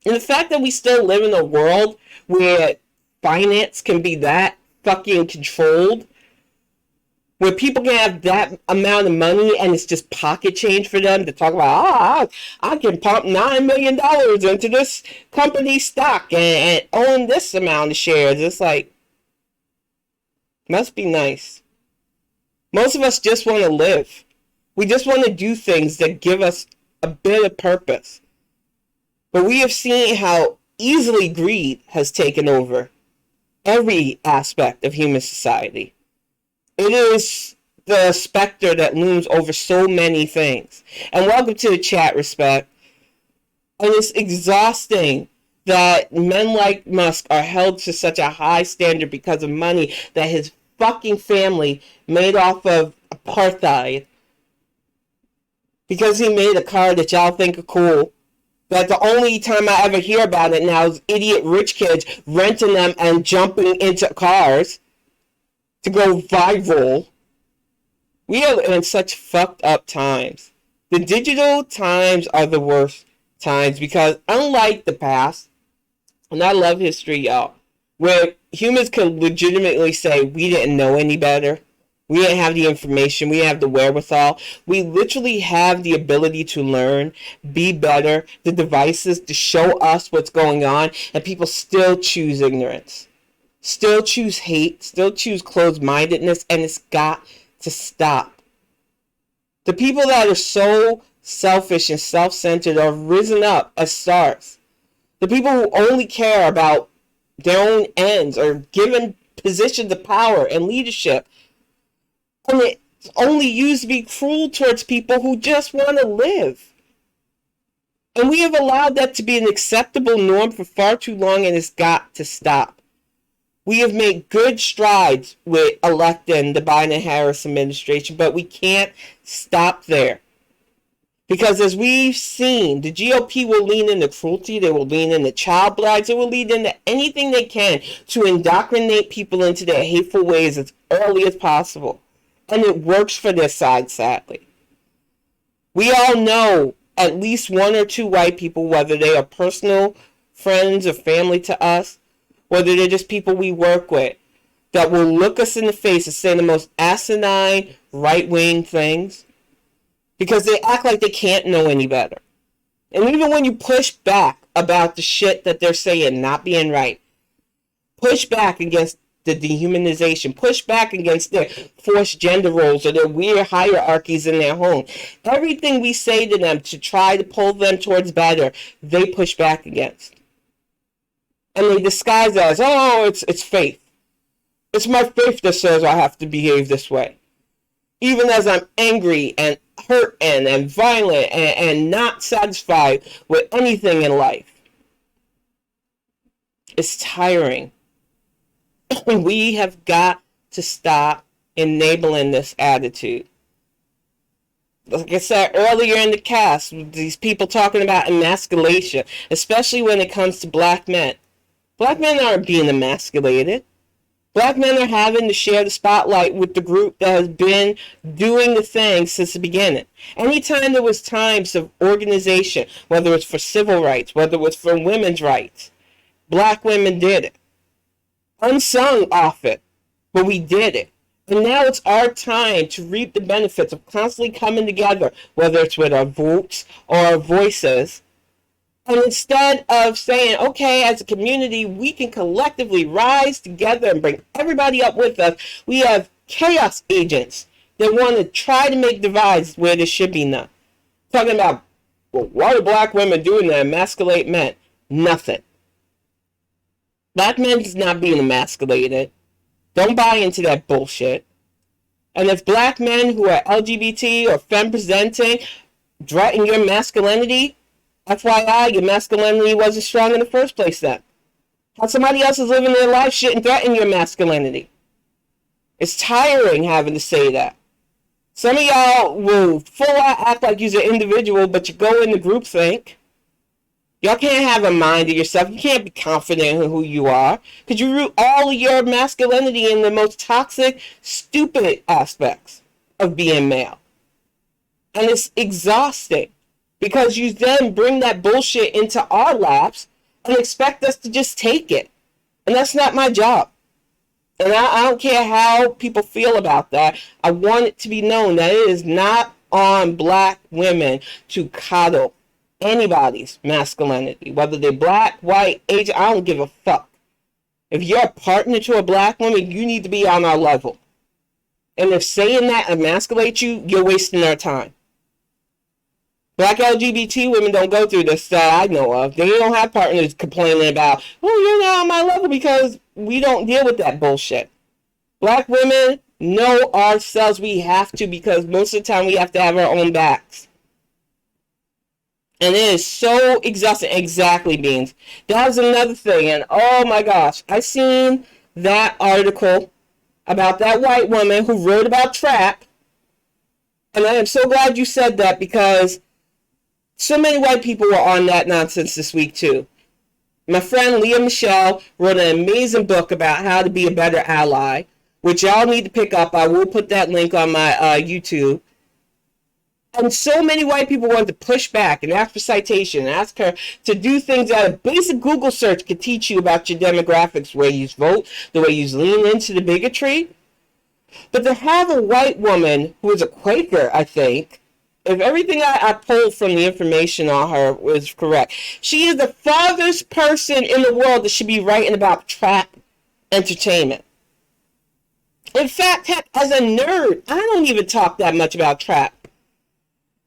And the fact that we still live in a world where finance can be that fucking controlled, where people can have that amount of money and it's just pocket change for them to talk about, I can pump $9 million into this company stock and own this amount of shares. It's like, must be nice. Most of us just want to live. We just want to do things that give us a bit of purpose. But we have seen how easily greed has taken over every aspect of human society. It is the specter that looms over so many things. And welcome to the chat, Respect. And it's exhausting that men like Musk are held to such a high standard because of money that his fucking family made off of apartheid. Because he made a car that y'all think are cool. That the only time I ever hear about it now is idiot rich kids renting them and jumping into cars to go viral. We are in such fucked up times. The digital times are the worst times, because unlike the past, and I love history, y'all, where humans can legitimately say we didn't know any better, we didn't have the information, we didn't have the wherewithal, we literally have the ability to learn, be better, the devices to show us what's going on, and people still choose ignorance, still choose hate, still choose closed-mindedness, and it's got to stop. The people that are so selfish and self-centered are risen up as stars. The people who only care about their own ends are given positions of power and leadership, and it's only used to be cruel towards people who just want to live. And we have allowed that to be an acceptable norm for far too long, and it's got to stop. We have made good strides with electing the Biden-Harris administration, but we can't stop there. Because as we've seen, the GOP will lean into cruelty, they will lean into child brides, they will lean into anything they can to indoctrinate people into their hateful ways as early as possible. And it works for their side, sadly. We all know at least one or two white people, whether they are personal friends or family to us, whether they're just people we work with, that will look us in the face and say the most asinine, right-wing things, because they act like they can't know any better. And even when you push back about the shit that they're saying not being right, push back against the dehumanization, push back against their forced gender roles or their weird hierarchies in their home, everything we say to them to try to pull them towards better, they push back against. And they disguise it as, oh, it's faith. It's my faith that says I have to behave this way. Even as I'm angry and hurt and violent and not satisfied with anything in life. It's tiring. We have got to stop enabling this attitude. Like I said earlier in the cast, these people talking about emasculation, especially when it comes to black men. Black men aren't being emasculated. Black men are having to share the spotlight with the group that has been doing the thing since the beginning. Anytime there was times of organization, whether it's for civil rights, whether it was for women's rights, black women did it. Unsung often, but we did it. And now it's our time to reap the benefits of constantly coming together, whether it's with our votes or our voices. And instead of saying, okay, as a community, we can collectively rise together and bring everybody up with us, we have chaos agents that want to try to make divides where there should be none. Talking about, well, what are black women doing to emasculate men? Nothing. Black men is not being emasculated. Don't buy into that bullshit. And if black men who are LGBT or femme presenting threaten your masculinity, FYI, your masculinity wasn't strong in the first place then. How somebody else is living their life shouldn't threaten your masculinity. It's tiring having to say that. Some of y'all will full out act like you're an individual, but you go in the groupthink. Y'all can't have a mind of yourself. You can't be confident in who you are, because you root all of your masculinity in the most toxic, stupid aspects of being male. And it's exhausting. Because you then bring that bullshit into our laps and expect us to just take it. And that's not my job. And I don't care how people feel about that. I want it to be known that it is not on black women to coddle anybody's masculinity. Whether they're black, white, Asian, I don't give a fuck. If you're a partner to a black woman, you need to be on our level. And if saying that emasculates you, you're wasting our time. Black LGBT women don't go through this that I know of. They don't have partners complaining about, oh, you're not on my level, because we don't deal with that bullshit. Black women know ourselves. We have to, because most of the time we have to have our own backs. And it is so exhausting. Exactly, Beans. That was another thing. And oh my gosh, I seen that article about that white woman who wrote about trap. And I am so glad you said that, because so many white people were on that nonsense this week, too. My friend Leah Michelle wrote an amazing book about how to be a better ally, which y'all need to pick up. I will put that link on my YouTube. And so many white people wanted to push back and ask for citation and ask her to do things that a basic Google search could teach you about your demographics, the way you vote, the way you lean into the bigotry. But to have a white woman who is a Quaker, I think, if everything I pulled from the information on her was correct, she is the farthest person in the world that should be writing about trap entertainment. In fact, heck, as a nerd, I don't even talk that much about trap.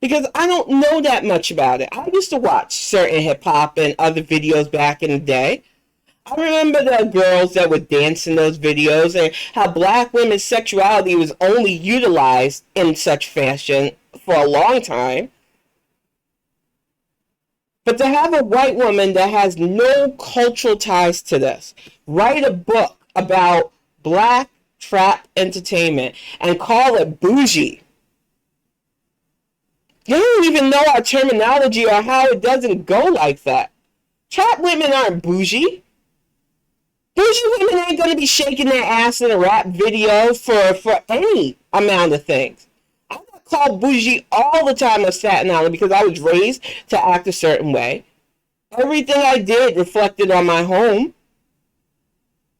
Because I don't know that much about it. I used to watch certain hip-hop and other videos back in the day. I remember the girls that would dance in those videos and how black women's sexuality was only utilized in such fashion for a long time. But to have a white woman that has no cultural ties to this write a book about black trap entertainment and call it bougie. You don't even know our terminology or how it doesn't go like that. Trap women aren't bougie. Bougie women ain't going to be shaking their ass in a rap video for any amount of things. I got called bougie all the time on Staten Island because I was raised to act a certain way. Everything I did reflected on my home.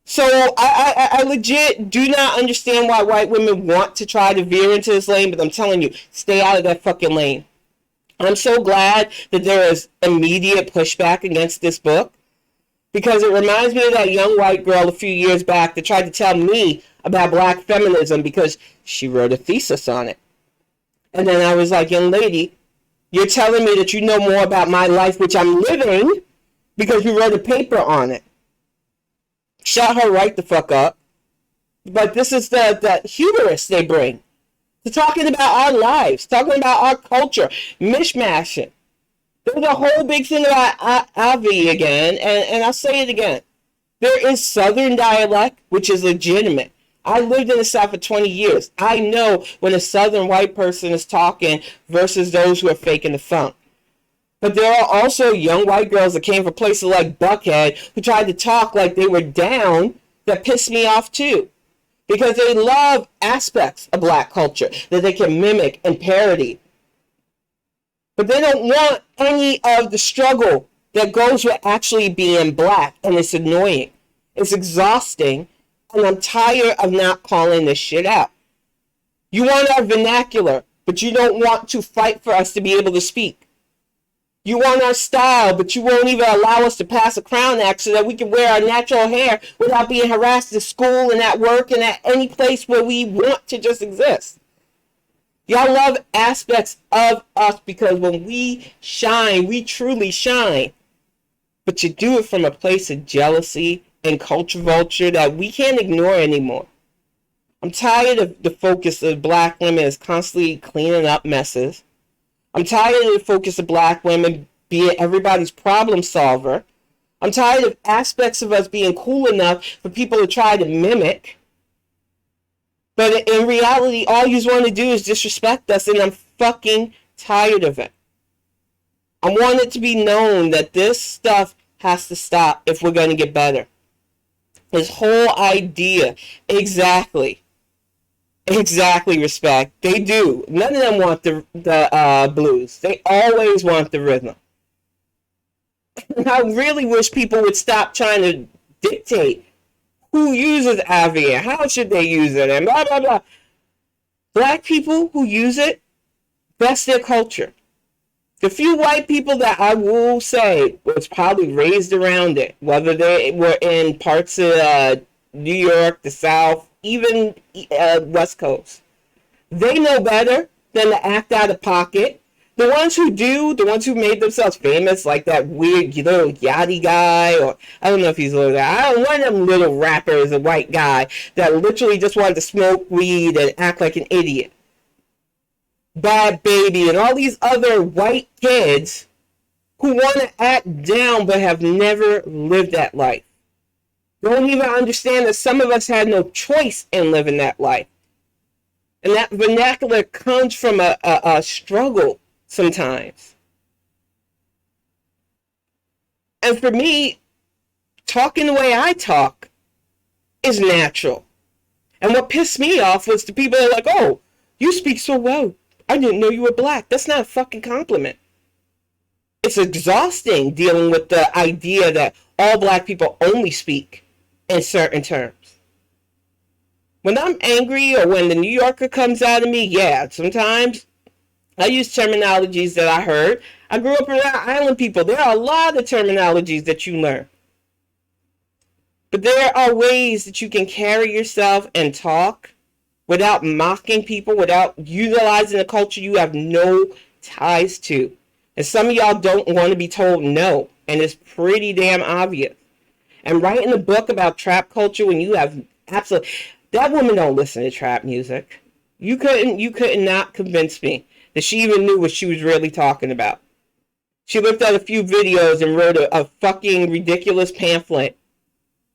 So I legit do not understand why white women want to try to veer into this lane, but I'm telling you, stay out of that fucking lane. I'm so glad that there is immediate pushback against this book, because it reminds me of that young white girl a few years back that tried to tell me about black feminism because she wrote a thesis on it. And then I was like, young lady, you're telling me that you know more about my life, which I'm living, because you wrote a paper on it. Shut her right the fuck up. But this is the hubris they bring. They're talking about our lives, talking about our culture, mishmashing. There's a whole big thing about Avi again, and I'll say it again. There is Southern dialect, which is legitimate. I lived in the South for 20 years. I know when a Southern white person is talking versus those who are faking the funk. But there are also young white girls that came from places like Buckhead who tried to talk like they were down that pissed me off too. Because they love aspects of black culture that they can mimic and parody. But they don't want any of the struggle that goes with actually being black. And it's annoying. It's exhausting. And I'm tired of not calling this shit out. You want our vernacular, but you don't want to fight for us to be able to speak. You want our style, but you won't even allow us to pass a crown act so that we can wear our natural hair without being harassed at school and at work and at any place where we want to just exist. Y'all love aspects of us because when we shine, we truly shine. But you do it from a place of jealousy and culture vulture that we can't ignore anymore. I'm tired of the focus of black women as constantly cleaning up messes. I'm tired of the focus of black women being everybody's problem solver. I'm tired of aspects of us being cool enough for people to try to mimic. But in reality, all you want to do is disrespect us, and I'm fucking tired of it. I want it to be known that this stuff has to stop if we're going to get better. This whole idea, exactly respect. They do. None of them want the blues. They always want the rhythm. And I really wish people would stop trying to dictate who uses Avi and how should they use it and blah, blah, blah. Black people who use it, that's their culture. The few white people that I will say was probably raised around it, whether they were in parts of New York, the South, even West Coast. They know better than to act out of pocket. The ones who do, the ones who made themselves famous, like that weird little yachty guy, or I don't know if he's a little guy. I don't want them little rappers, a white guy that literally just wanted to smoke weed and act like an idiot. Bad Baby and all these other white kids who want to act down but have never lived that life. Don't even understand that some of us had no choice in living that life. And that vernacular comes from a struggle sometimes. And for me, talking the way I talk is natural. And what pissed me off was the people that are like, oh, you speak so well. I didn't know you were black. That's not a fucking compliment. It's exhausting dealing with the idea that all black people only speak in certain terms. When I'm angry or when the New Yorker comes out of me, yeah, sometimes I use terminologies that I heard. I grew up around island people. There are a lot of terminologies that you learn. But there are ways that you can carry yourself and talk without mocking people, without utilizing a culture you have no ties to. And some of y'all don't want to be told no, and it's pretty damn obvious. And writing a book about trap culture when you have absolutely... That woman don't listen to trap music. You could not convince me that she even knew what she was really talking about. She looked at a few videos and wrote a fucking ridiculous pamphlet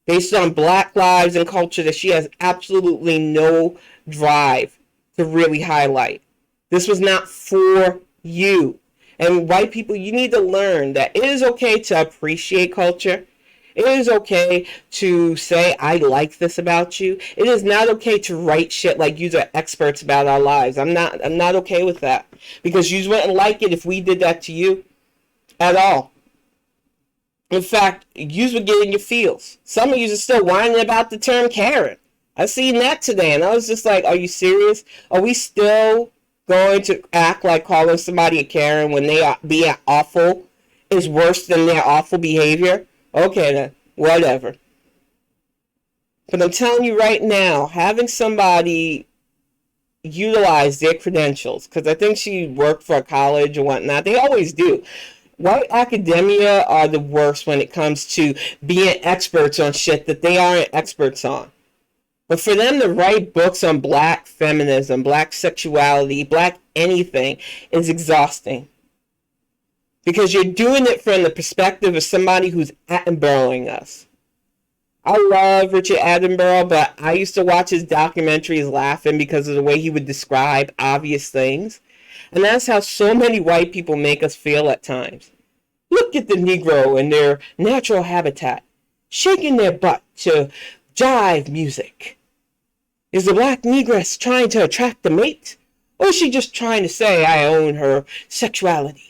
based on black lives and culture that she has absolutely no drive to really highlight. This was not for you. And white people, you need to learn that it is okay to appreciate culture. It is okay to say, I like this about you. It is not okay to write shit like you are experts about our lives. I'm not okay with that. Because you wouldn't like it if we did that to you at all. In fact, you would get in your feels. Some of you are still whining about the term Karen. I seen that today, and I was just like, are you serious? Are we still going to act like calling somebody a Karen when they are being awful is worse than their awful behavior? Okay then, whatever. But I'm telling you right now, having somebody utilize their credentials, because I think she worked for a college or whatnot, they always do. White academia are the worst when it comes to being experts on shit that they aren't experts on. But for them to write books on black feminism, black sexuality, black anything is exhausting. Because you're doing it from the perspective of somebody who's Attenboroughing us. I love Richard Attenborough, but I used to watch his documentaries laughing because of the way he would describe obvious things. And that's how so many white people make us feel at times. Look at the Negro in their natural habitat, shaking their butt to jive music. Is the black negress trying to attract the mate? Or is she just trying to say, I own her sexuality?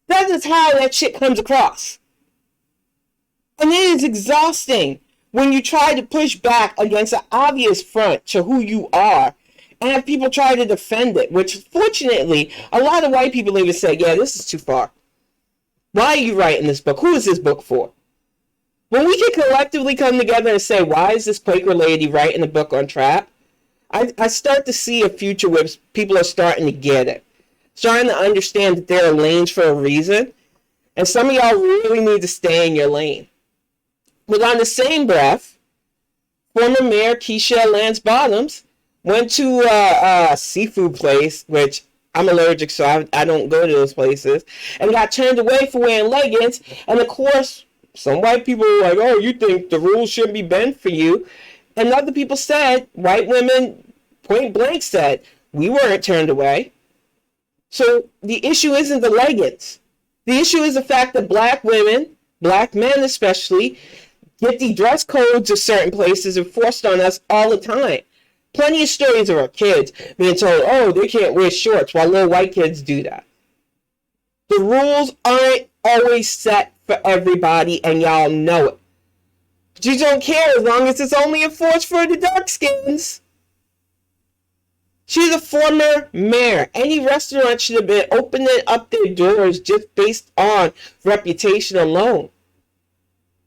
That is how that shit comes across. And it is exhausting when you try to push back against an obvious front to who you are and have people try to defend it, which fortunately, a lot of white people even say, yeah, this is too far. Why are you writing this book? Who is this book for? When we can collectively come together and say, why is this Quaker lady writing a book on trap? I start to see a future where people are starting to get it. Starting to understand that there are lanes for a reason. And some of y'all really need to stay in your lane. But on the same breath, former Mayor Keisha Lance Bottoms went to a seafood place, which I'm allergic, so I don't go to those places, and got turned away for wearing leggings. And of course, some white people were like, oh, you think the rules shouldn't be bent for you? And other people said, white women point blank said, we weren't turned away. So the issue isn't the leggings. The issue is the fact that black women, black men especially, get the dress codes of certain places enforced on us all the time. Plenty of stories of our kids being told, oh, they can't wear shorts while little white kids do that. The rules aren't always set for everybody, and y'all know it. But you don't care as long as it's only enforced for the dark skins. She's a former mayor. Any restaurant should have been opening up their doors just based on reputation alone.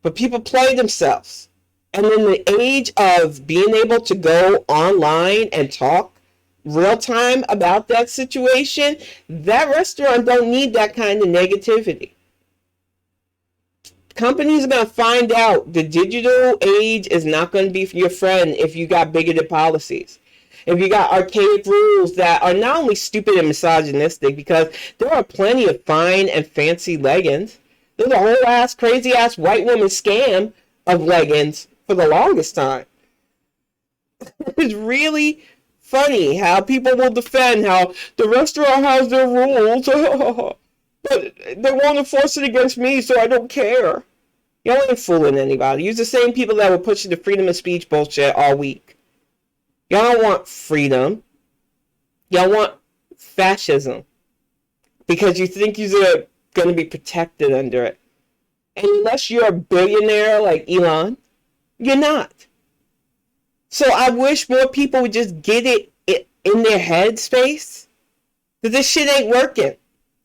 But people play themselves. And in the age of being able to go online and talk real time about that situation, that restaurant don't need that kind of negativity. Companies are going to find out the digital age is not going to be your friend if you got bigoted policies. If you got archaic rules that are not only stupid and misogynistic, because there are plenty of fine and fancy leggings. There's a whole ass, crazy ass white woman scam of leggings for the longest time. It's really funny how people will defend how the restaurant has their rules, but they won't enforce it against me, so I don't care. Y'all ain't fooling anybody. You're the same people that were pushing the freedom of speech bullshit all week. Y'all don't want freedom. Y'all want fascism because you think you're going to be protected under it. And unless you're a billionaire like Elon, you're not. So I wish more people would just get it in their head space that this shit ain't working.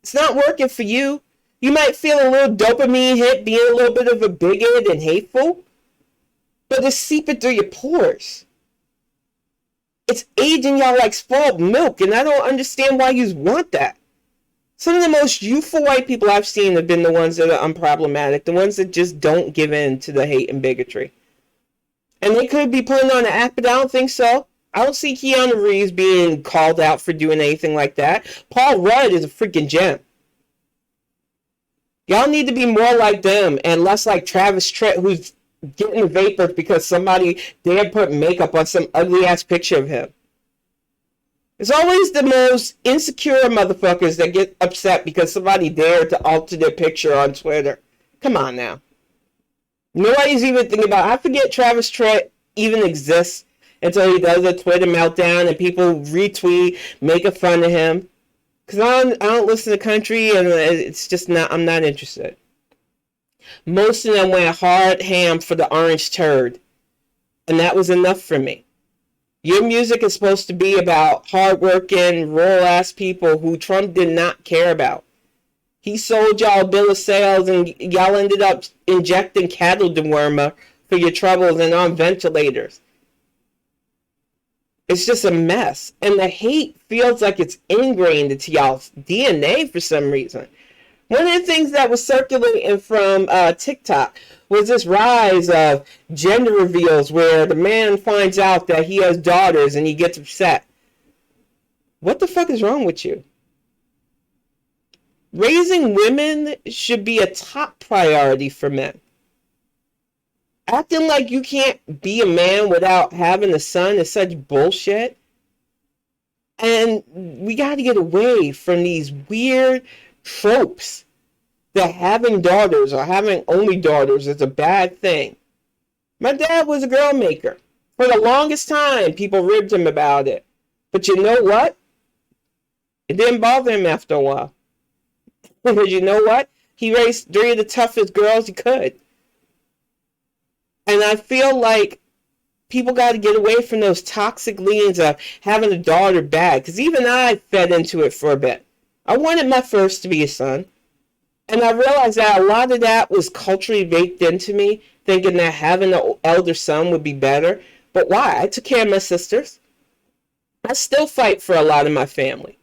It's not working for you. You might feel a little dopamine hit being a little bit of a bigot and hateful, but it's seeping through your pores. It's aging y'all like spoiled milk, and I don't understand why you want that. Some of the most youthful white people I've seen have been the ones that are unproblematic, the ones that just don't give in to the hate and bigotry. And they could be putting on an act, but I don't think so. I don't see Keanu Reeves being called out for doing anything like that. Paul Rudd is a freaking gem. Y'all need to be more like them and less like Travis Tritt, who's getting the vapors because somebody dared put makeup on some ugly ass picture of him. It's always the most insecure motherfuckers that get upset because somebody dared to alter their picture on Twitter. Come on now. Nobody's even thinking about it. I forget Travis Tritt even exists until he does a Twitter meltdown and people retweet, making fun of him. Because I don't listen to country and it's just not, I'm not interested. Most of them went hard ham for the orange turd. And that was enough for me. Your music is supposed to be about hardworking, rural-ass people who Trump did not care about. He sold y'all a bill of sales and y'all ended up injecting cattle dewormer for your troubles and on ventilators. It's just a mess. And the hate feels like it's ingrained into y'all's DNA for some reason. One of the things that was circulating from TikTok was this rise of gender reveals where the man finds out that he has daughters and he gets upset. What the fuck is wrong with you? Raising women should be a top priority for men. Acting like you can't be a man without having a son is such bullshit. And we got to get away from these weird tropes that having daughters or having only daughters is a bad thing. My dad was a girl maker. For the longest time, people ribbed him about it. But you know what? It didn't bother him after a while. Because you know what? He raised 3 of the toughest girls he could. And I feel like people got to get away from those toxic leans of having a daughter bad. Because even I fed into it for a bit. I wanted my first to be a son. And I realized that a lot of that was culturally baked into me, thinking that having an elder son would be better. But why? I took care of my sisters. I still fight for a lot of my family.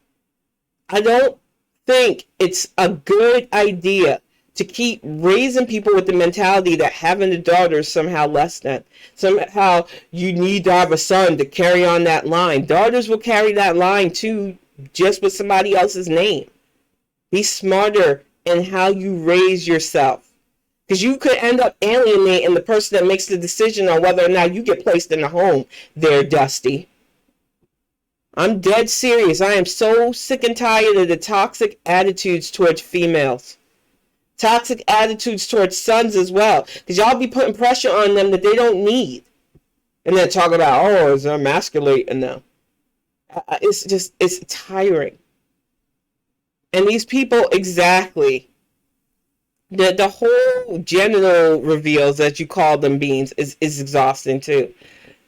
I don't think it's a good idea to keep raising people with the mentality that having a daughter is somehow less than. Somehow you need to have a son to carry on that line. Daughters will carry that line too, just with somebody else's name. Be smarter in how you raise yourself. Because you could end up alienating the person that makes the decision on whether or not you get placed in a home there, Dusty. I'm dead serious. I am so sick and tired of the toxic attitudes towards females. Toxic attitudes towards sons as well. Because y'all be putting pressure on them that they don't need. And then talk about, oh, it's emasculating them. It's tiring. And these people, exactly. The whole genital reveals that you call them beings is exhausting too.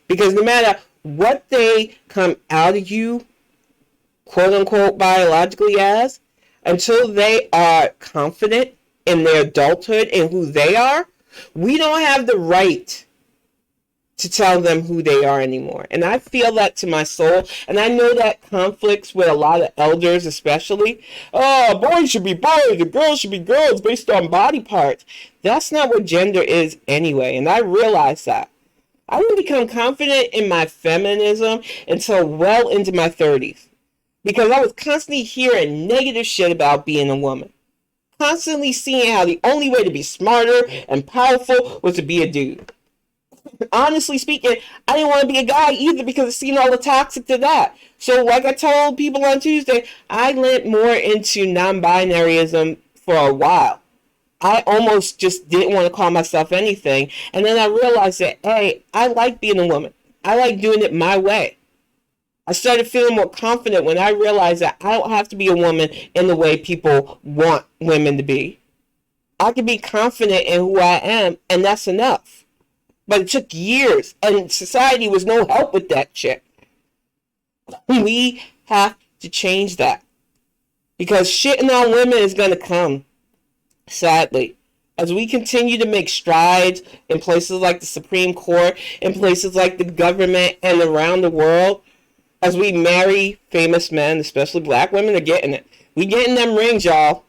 Because no matter what they come out of you, quote unquote, biologically as, until they are confident in their adulthood and who they are, we don't have the right to tell them who they are anymore. And I feel that to my soul. And I know that conflicts with a lot of elders especially. Oh, boys should be boys and girls should be girls based on body parts. That's not what gender is anyway. And I realize that. I didn't become confident in my feminism until well into my 30s. Because I was constantly hearing negative shit about being a woman. Constantly seeing how the only way to be smarter and powerful was to be a dude. Honestly speaking, I didn't want to be a guy either because I've seen all the toxic to that. So like I told people on Tuesday, I leant more into non-binaryism for a while. I almost just didn't want to call myself anything. And then I realized that, hey, I like being a woman. I like doing it my way. I started feeling more confident when I realized that I don't have to be a woman in the way people want women to be. I can be confident in who I am, and that's enough. But it took years, and society was no help with that shit. We have to change that. Because shitting on women is going to come, sadly. As we continue to make strides in places like the Supreme Court, in places like the government, and around the world, as we marry famous men, especially black women, are getting it. We getting them rings, y'all.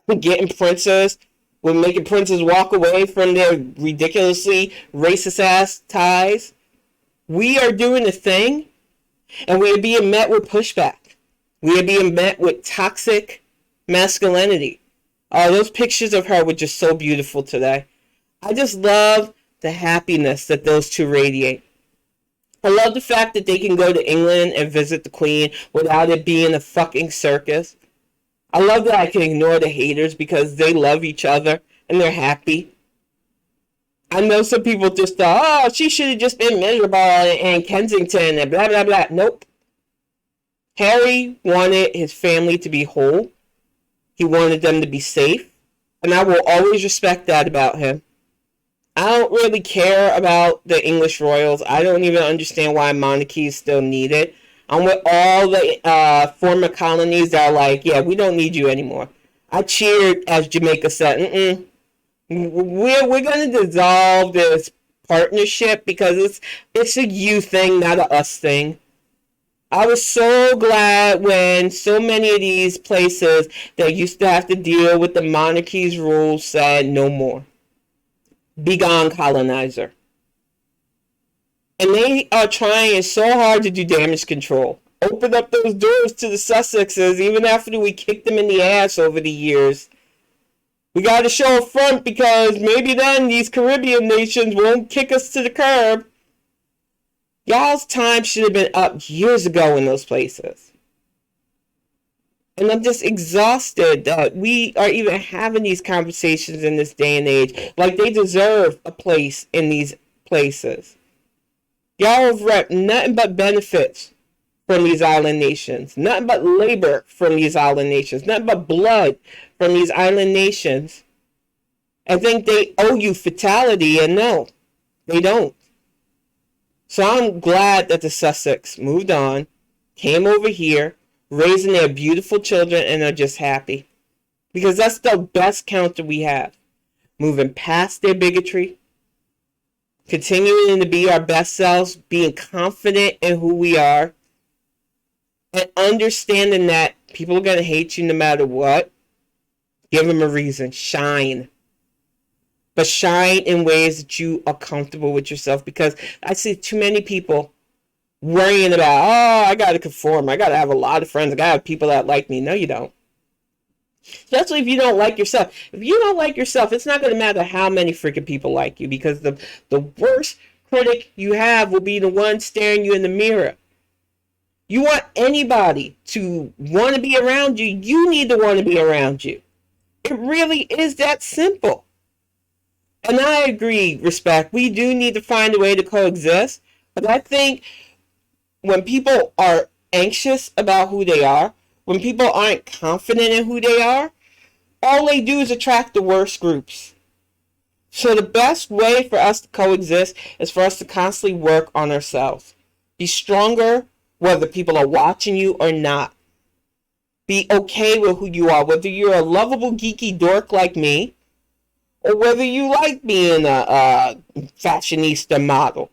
We're getting princes. We're making princes walk away from their ridiculously racist ass ties. We are doing a thing, and we are being met with pushback. We are being met with toxic masculinity. Oh, those pictures of her were just so beautiful today. I just love the happiness that those two radiate. I love the fact that they can go to England and visit the Queen without it being a fucking circus. I love that I can ignore the haters because they love each other and they're happy. I know some people just thought, oh, she should have just been miserable in Kensington and blah, blah, blah. Nope. Harry wanted his family to be whole. He wanted them to be safe. And I will always respect that about him. I don't really care about the English royals. I don't even understand why monarchy is still needed. I'm with all the former colonies that are like, yeah, we don't need you anymore. I cheered as Jamaica said, we're going to dissolve this partnership because it's a you thing, not a us thing. I was so glad when so many of these places that used to have to deal with the monarchy's rules said no more. Be gone, colonizer. And they are trying so hard to do damage control. Open up those doors to the Sussexes even after we kicked them in the ass over the years. We got to show a front because maybe then these Caribbean nations won't kick us to the curb. Y'all's time should have been up years ago in those places. And I'm just exhausted that we are even having these conversations in this day and age. Like they deserve a place in these places. Y'all have reaped nothing but benefits from these island nations. Nothing but labor from these island nations. Nothing but blood from these island nations. I think they owe you fatality, and no, they don't. So I'm glad that the Sussex moved on, came over here, raising their beautiful children, and are just happy. Because that's the best counter we have. Moving past their bigotry, continuing to be our best selves, being confident in who we are, and understanding that people are going to hate you no matter what. Give them a reason. Shine. But shine in ways that you are comfortable with yourself, because I see too many people worrying about, oh, I got to conform. I got to have a lot of friends. I got to have people that like me. No, you don't. Especially if you don't like yourself. If you don't like yourself, it's not going to matter how many freaking people like you, because the worst critic you have will be the one staring you in the mirror. You want anybody to want to be around you, you need to want to be around you. It really is that simple. And I agree, respect. We do need to find a way to coexist. But I think when people are anxious about who they are, when people aren't confident in who they are, all they do is attract the worst groups. So the best way for us to coexist is for us to constantly work on ourselves. Be stronger, whether people are watching you or not. Be okay with who you are, whether you're a lovable, geeky dork like me, or whether you like being a fashionista model.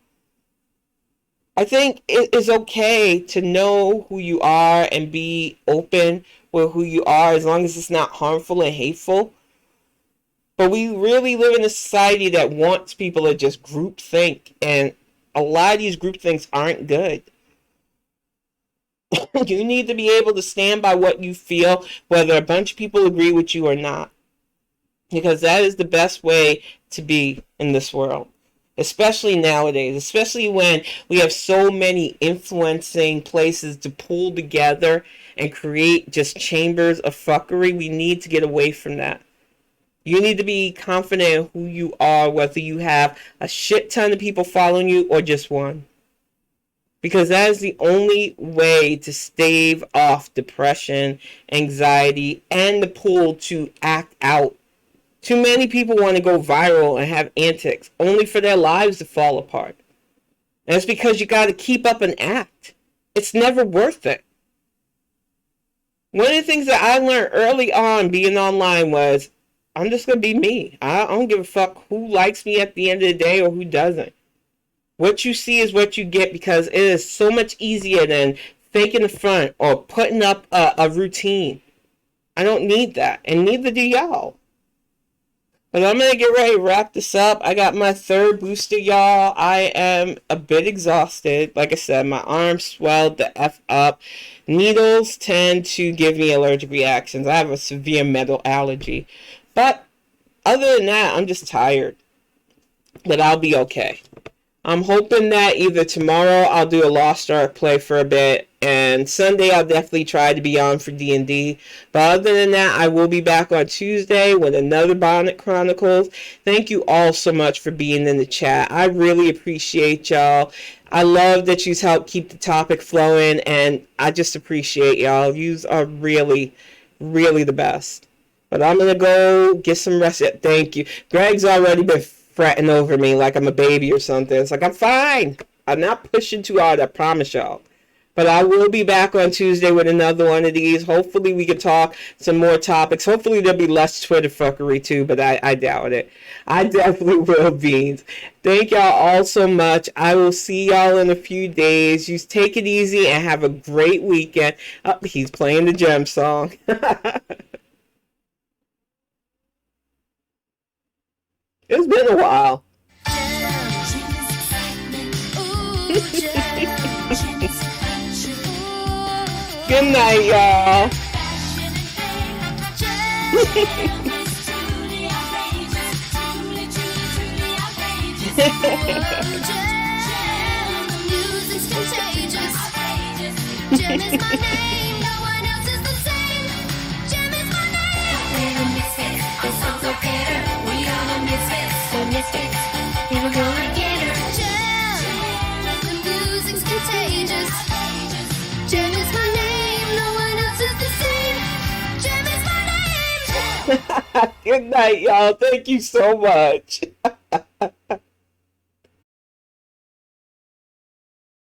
I think it is okay to know who you are and be open with who you are, as long as it's not harmful and hateful. But we really live in a society that wants people to just group think, and a lot of these group thinks aren't good. You need to be able to stand by what you feel, whether a bunch of people agree with you or not. Because that is the best way to be in this world. Especially nowadays. Especially when we have so many influencing places to pull together and create just chambers of fuckery. We need to get away from that. You need to be confident in who you are, whether you have a shit ton of people following you or just one. because that is the only way to stave off depression, anxiety, and the pull to act out. Too many people want to go viral and have antics only for their lives to fall apart. And it's because you got to keep up an act. It's never worth it. One of the things that I learned early on being online was I'm just going to be me. I don't give a fuck who likes me at the end of the day or who doesn't. What you see is what you get, because it is so much easier than faking the front or putting up a routine. I don't need that, and neither do y'all. But I'm going to get ready to wrap this up. I got my third booster, y'all. I am a bit exhausted. Like I said, my arms swelled the F up. Needles tend to give me allergic reactions. I have a severe metal allergy. But other than that, I'm just tired. But I'll be okay. I'm hoping that either tomorrow I'll do a Lost Ark play for a bit, and Sunday I'll definitely try to be on for D&D. But other than that, I will be back on Tuesday with another Bonnet Chronicles. Thank you all so much for being in the chat. I really appreciate y'all. I love that you've helped keep the topic flowing, and I just appreciate y'all. Yous are really, really the best. But I'm going to go get some rest. Thank you. Greg's already been fretting over me like I'm a baby or something. It's like, I'm fine. I'm not pushing too hard, I promise y'all. But I will be back on Tuesday with another one of these. Hopefully we can talk some more topics. Hopefully there'll be less Twitter fuckery too, but I doubt it. I definitely will, Beans. Thank y'all all so much. I will see y'all in a few days. You take it easy and have a great weekend. Oh, he's playing the Gem song. It's been a while. Good night, y'all. We're gonna get her. Gem, the music's contagious. Gem is my name, no one else is the same. Gem is my name. Good night, y'all. Thank you so much.